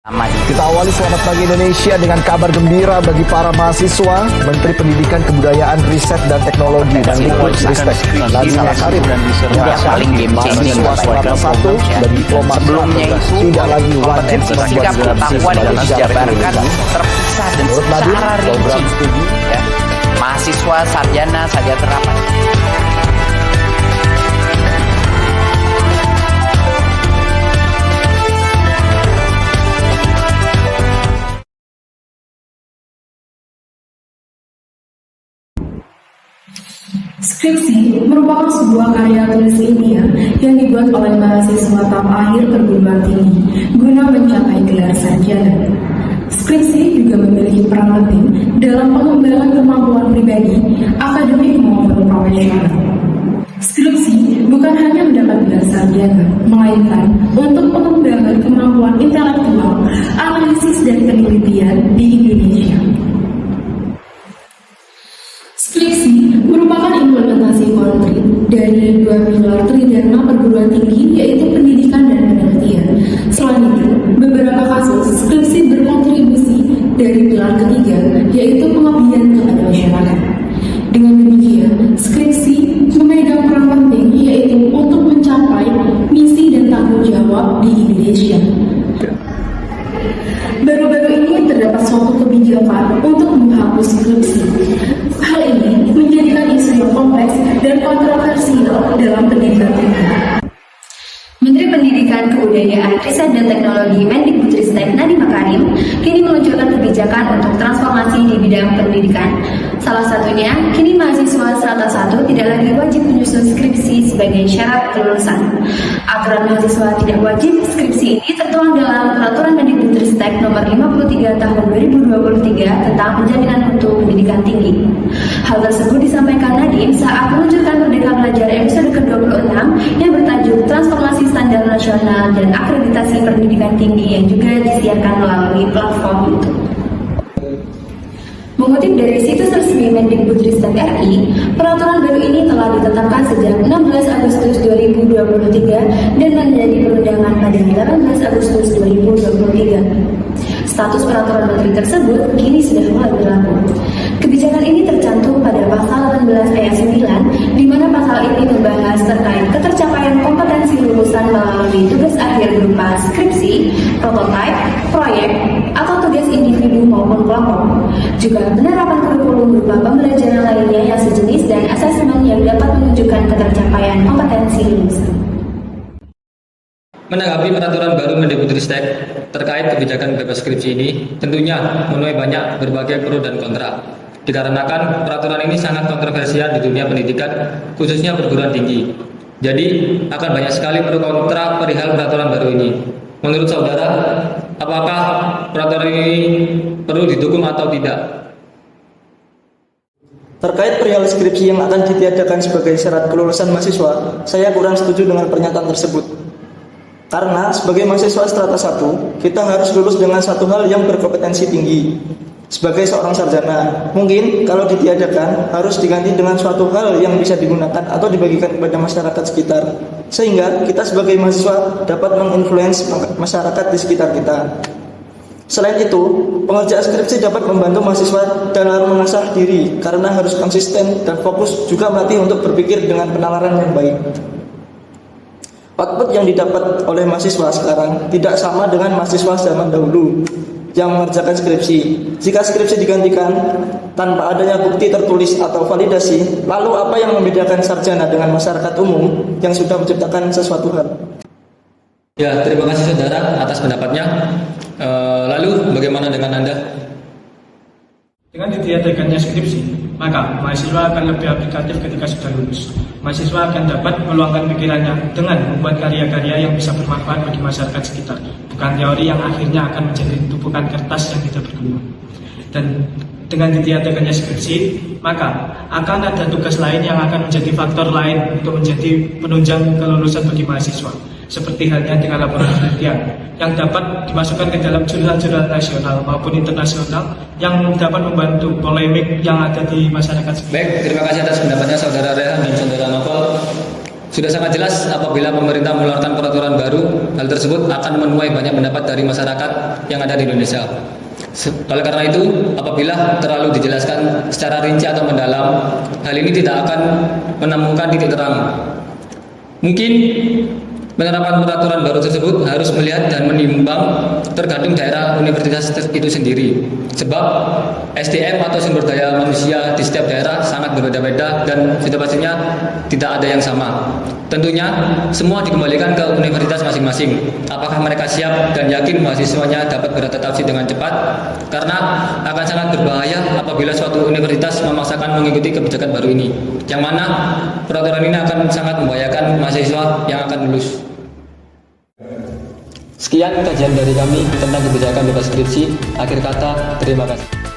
Kita awali Selamat Pagi Indonesia dengan kabar gembira bagi para mahasiswa. Menteri Pendidikan, Kebudayaan, Riset dan Teknologi dan Dikbudristek Nadiem Makarim paling game changing mahasiswa strata 1 dan diploma sebelumnya itu tidak lagi kompetensi sikap pengetahuan dan dijabarkan terpisah dan secara rinci ya. Mahasiswa sarjana saja terapan. Skripsi merupakan sebuah karya tulis ilmiah yang dibuat oleh mahasiswa tahap akhir perguruan tinggi guna mencapai gelar sarjana. Skripsi juga memiliki peran penting dalam pengembangan kemampuan pribadi, akademik maupun profesional. Skripsi bukan hanya mendapat gelar sarjana, melainkan untuk pengembangan kemampuan intelektual, analisis dan penelitian di Indonesia. Skripsi merupakan implementasi konkret dari dua pilar tridharma perguruan tinggi, yaitu pendidikan dan penelitian. Selain itu, beberapa kasus skripsi berkontribusi dari pilar ketiga, yaitu pengabdian kepada masyarakat. Dengan demikian, skripsi memegang peran penting, yaitu untuk mencapai misi dan tanggung jawab di Indonesia. Baru-baru ini terdapat suatu kebijakan untuk menghapus skripsi. Hal ini menjadikan isu yang kompleks dan kontroversial dalam pendidikan tinggi. Menteri Pendidikan, Kebudayaan, Riset dan Teknologi Mendikbudristek Nadiem Makarim kini meluncurkan kebijakan untuk transformasi di bidang pendidikan. Salah satunya, kini mahasiswa strata 1 tidak lagi wajib menyusun skripsi sebagai syarat kelulusan. Aturan mahasiswa tidak wajib skripsi ini tertuang dalam Peraturan Mendikbudristek Nomor 53 Tahun 2023 tentang Penjaminan Mutu Pendidikan Tinggi. Hal tersebut disampaikan Nadiem saat meluncurkan Merdeka Belajar episode ke-26 yang bertajuk Transformasi Standar Nasional dan Akreditasi Pendidikan Tinggi yang juga disiarkan melalui platform YouTube. Mengutip dari situs resmi Mendikbudristek RI, peraturan baru ini telah ditetapkan sejak 16 Agustus 2023 dan menjadi perundangan pada 18 Agustus 2023. Status peraturan menteri tersebut kini sudah mulai berlaku. Kebijakan ini tercantum pada pasal 18 ayat 9, di mana pasal ini membahas terkait ketercapaian kompetensi lulusan melalui tugas akhir berupa skripsi, prototipe, proyek, atau tugas individu maupun kelompok. Juga penerapan kurikulum berupa pembelajaran lainnya yang sejenis dan asesmen yang dapat menunjukkan ketercapaian kompetensi lulusan. Menanggapi peraturan baru Mendikbudristek terkait kebijakan bebas skripsi ini, tentunya menuai banyak berbagai pro dan kontra. Dikarenakan peraturan ini sangat kontroversial di dunia pendidikan, khususnya perguruan tinggi. Jadi, akan banyak sekali pro kontra perihal peraturan baru ini. Menurut saudara, apakah peraturan ini perlu didukung atau tidak? Terkait perihal skripsi yang akan ditiadakan sebagai syarat kelulusan mahasiswa, saya kurang setuju dengan pernyataan tersebut. Karena sebagai mahasiswa strata 1, kita harus lulus dengan satu hal yang berkompetensi tinggi. Sebagai seorang sarjana, mungkin kalau ditiadakan harus diganti dengan suatu hal yang bisa digunakan atau dibagikan kepada masyarakat sekitar, sehingga kita sebagai mahasiswa dapat menginfluence masyarakat di sekitar kita. Selain itu, pengerjaan skripsi dapat membantu mahasiswa dalam mengasah diri karena harus konsisten dan fokus, juga melatih untuk berpikir dengan penalaran yang baik. Output yang didapat oleh mahasiswa sekarang tidak sama dengan mahasiswa zaman dahulu yang mengerjakan skripsi. Jika skripsi digantikan tanpa adanya bukti tertulis atau validasi, lalu apa yang membedakan sarjana dengan masyarakat umum yang sudah menciptakan sesuatu hal? Ya, terima kasih saudara atas pendapatnya. Lalu bagaimana dengan Anda? Dengan ditiadakannya skripsi, maka mahasiswa akan lebih aplikatif ketika sudah lulus. Mahasiswa akan dapat meluangkan pikirannya dengan membuat karya-karya yang bisa bermanfaat bagi masyarakat sekitar, bukan teori yang akhirnya akan menjadi tumpukan kertas yang tidak berguna. Dan dengan ditiadakannya skripsi, maka akan ada tugas lain yang akan menjadi faktor lain untuk menjadi penunjang kelulusan bagi mahasiswa, seperti halnya dengan laporan penelitian yang dapat dimasukkan ke dalam jurnal-jurnal nasional maupun internasional yang dapat membantu polemik yang ada di masyarakat. Baik, terima kasih atas pendapatnya saudara Rehan dan saudara Novel. Sudah sangat jelas apabila pemerintah mengeluarkan peraturan baru, hal tersebut akan menuai banyak pendapat dari masyarakat yang ada di Indonesia. Oleh karena itu, apabila terlalu dijelaskan secara rinci atau mendalam, hal ini tidak akan menemukan titik terang. Mungkin penerapan peraturan baru tersebut harus melihat dan menimbang tergantung daerah universitas itu sendiri. Sebab SDM atau sumber daya manusia di setiap daerah sangat berbeda-beda dan sudah pastinya tidak ada yang sama. Tentunya semua dikembalikan ke universitas masing-masing. Apakah mereka siap dan yakin mahasiswanya dapat beradaptasi dengan cepat? Karena akan sangat berbahaya apabila suatu universitas memaksakan mengikuti kebijakan baru ini, yang mana peraturan ini akan sangat membahayakan mahasiswa yang akan lulus. Sekian kajian dari kami tentang kebijakan bebas skripsi. Akhir kata, terima kasih.